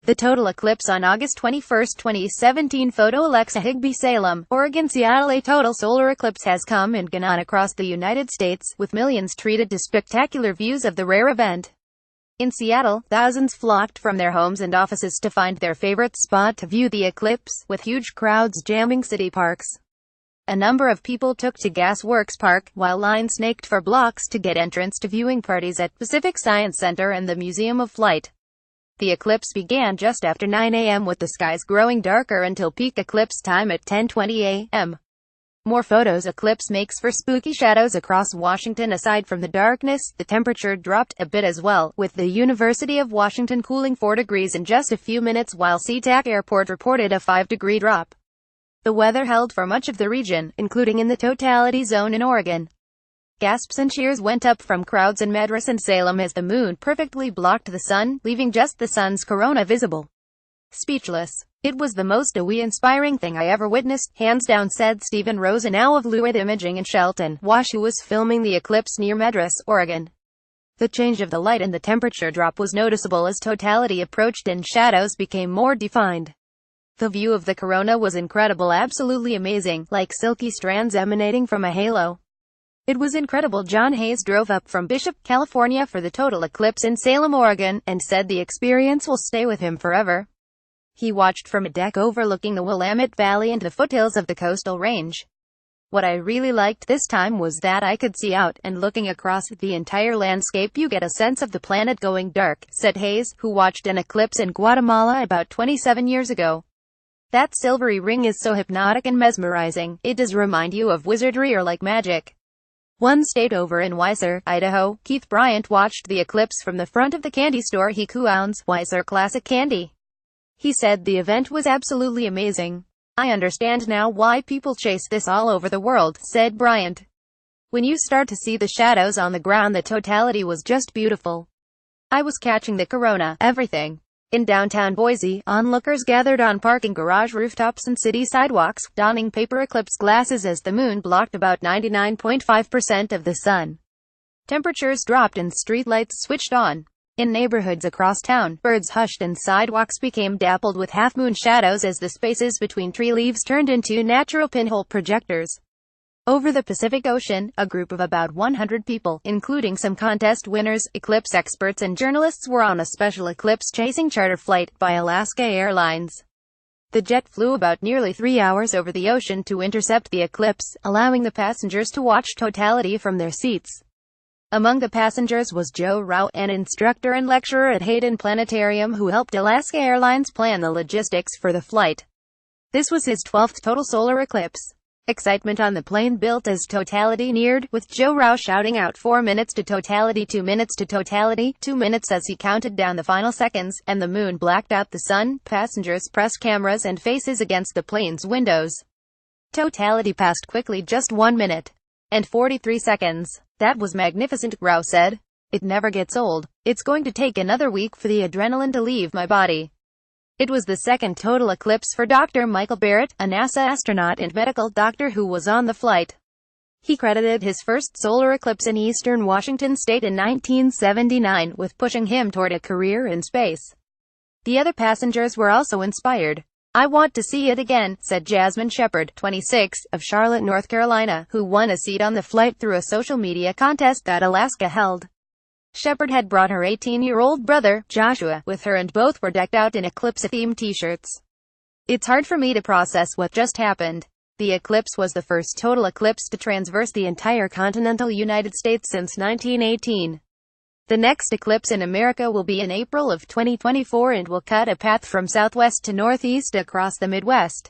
The total eclipse on August 21, 2017. Photo Alexa Higby. Salem, Oregon. Seattle. A total solar eclipse has come and gone across the United States, with millions treated to spectacular views of the rare event. In Seattle, thousands flocked from their homes and offices to find their favorite spot to view the eclipse, with huge crowds jamming city parks. A number of people took to Gas Works Park, while lines snaked for blocks to get entrance to viewing parties at Pacific Science Center and the Museum of Flight. The eclipse began just after 9 a.m. with the skies growing darker until peak eclipse time at 10:20 a.m. More photos. Eclipse makes for spooky shadows across Washington. Aside from the darkness, the temperature dropped a bit as well, with the University of Washington cooling 4 degrees in just a few minutes, while SeaTac Airport reported a 5-degree drop. The weather held for much of the region, including in the totality zone in Oregon. Gasps and cheers went up from crowds in Madras and Salem as the moon perfectly blocked the sun, leaving just the sun's corona visible. Speechless. "It was the most awe-inspiring thing I ever witnessed, hands down," said Stephen Rosenau of Luid Imaging in Shelton, Wash, who was filming the eclipse near Madras, Oregon. The change of the light and the temperature drop was noticeable as totality approached and shadows became more defined. "The view of the corona was incredible, absolutely amazing, like silky strands emanating from a halo. It was incredible." John Hayes drove up from Bishop, California for the total eclipse in Salem, Oregon, and said the experience will stay with him forever. He watched from a deck overlooking the Willamette Valley and the foothills of the coastal range. "What I really liked this time was that I could see out, and looking across the entire landscape you get a sense of the planet going dark," said Hayes, who watched an eclipse in Guatemala about 27 years ago. "That silvery ring is so hypnotic and mesmerizing, it does remind you of wizardry or like magic." One state over in Weiser, Idaho, Keith Bryant watched the eclipse from the front of the candy store he co-owns, Weiser Classic Candy. He said the event was absolutely amazing. "I understand now why people chase this all over the world," said Bryant. "When you start to see the shadows on the ground, the totality was just beautiful. I was catching the corona, everything." In downtown Boise, onlookers gathered on parking garage rooftops and city sidewalks, donning paper eclipse glasses as the moon blocked about 99.5% of the sun. Temperatures dropped and street lights switched on. In neighborhoods across town, birds hushed and sidewalks became dappled with half-moon shadows as the spaces between tree leaves turned into natural pinhole projectors. Over the Pacific Ocean, a group of about 100 people, including some contest winners, eclipse experts and journalists, were on a special eclipse-chasing charter flight by Alaska Airlines. The jet flew about nearly 3 hours over the ocean to intercept the eclipse, allowing the passengers to watch totality from their seats. Among the passengers was Joe Rao, an instructor and lecturer at Hayden Planetarium who helped Alaska Airlines plan the logistics for the flight. This was his 12th total solar eclipse. Excitement on the plane built as totality neared, with Joe Rao shouting out 4 minutes to totality, 2 minutes to totality, 2 minutes as he counted down the final seconds, and the moon blacked out the sun. Passengers pressed cameras and faces against the plane's windows. Totality passed quickly, just 1 minute and 43 seconds. "That was magnificent," Rao said. "It never gets old. It's going to take another week for the adrenaline to leave my body." It was the second total eclipse for Dr. Michael Barrett, a NASA astronaut and medical doctor who was on the flight. He credited his first solar eclipse in eastern Washington state in 1979 with pushing him toward a career in space. The other passengers were also inspired. "I want to see it again," said Jasmine Shepard, 26, of Charlotte, North Carolina, who won a seat on the flight through a social media contest that Alaska held. Shepard had brought her 18-year-old brother, Joshua, with her, and both were decked out in eclipse-themed t-shirts. "It's hard for me to process what just happened. The eclipse was the first total eclipse to transverse the entire continental United States since 1918. The next eclipse in America will be in April of 2024 and will cut a path from southwest to northeast across the Midwest.